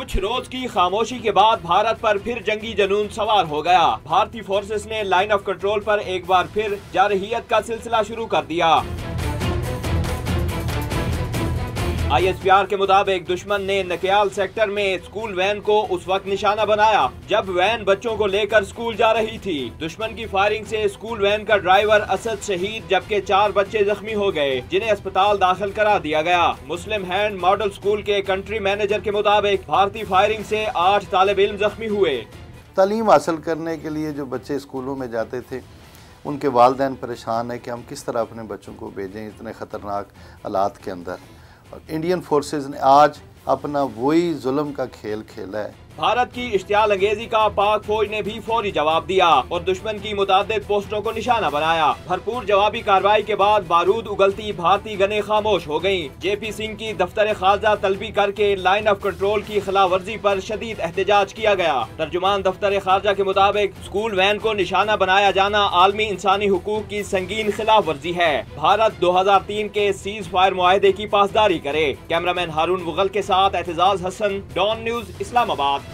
कुछ रोज की खामोशी के बाद भारत पर फिर जंगी जुनून सवार हो गया। भारतीय फोर्सेस ने लाइन ऑफ कंट्रोल पर एक बार फिर जारहियत का सिलसिला शुरू कर दिया। ISPR के मुताबिक दुश्मन ने नकयाल सेक्टर में स्कूल वैन को उस वक्त निशाना बनाया जब वैन बच्चों को लेकर स्कूल जा रही थी। दुश्मन की फायरिंग से स्कूल वैन का ड्राइवर असद शहीद जबकि 4 बच्चे जख्मी हो गए जिन्हें अस्पताल दाखिल करा दिया गया। मुस्लिम हैंड मॉडल स्कूल के कंट्री मैनेजर के मुताबिक भारतीय फायरिंग से 8 तालिब इल्म जख्मी हुए। तालीम हासिल करने के लिए जो बच्चे स्कूलों में जाते थे उनके वालिदैन परेशान है कि हम किस तरह अपने बच्चों को भेजें इतने ख़तरनाक हालात के अंदर। और इंडियन फोर्सेस ने आज अपना वही जुल्म का खेल खेला है। भारत की इश्तियाल अंगेजी का पाक फौज ने भी फौरी जवाब दिया और दुश्मन की मुतादिद पोस्टों को निशाना बनाया। भरपूर जवाबी कार्रवाई के बाद बारूद उगलती भारतीय गनें खामोश हो गयीं। JP सिंह की दफ्तर खारजा तलबी करके लाइन ऑफ कंट्रोल की खिलाफ वर्जी पर शदीद एहतजाज किया गया। तर्जुमान दफ्तर खारजा के मुताबिक स्कूल वैन को निशाना बनाया जाना आलमी इंसानी हुकूक की संगीन खिलाफ वर्जी है। भारत 2003 के सीज फायर मुआहदे की पासदारी करे। कैमरामैन हारून मुगल के साथ एतजाज हसन, डॉन न्यूज, इस्लामाबाद।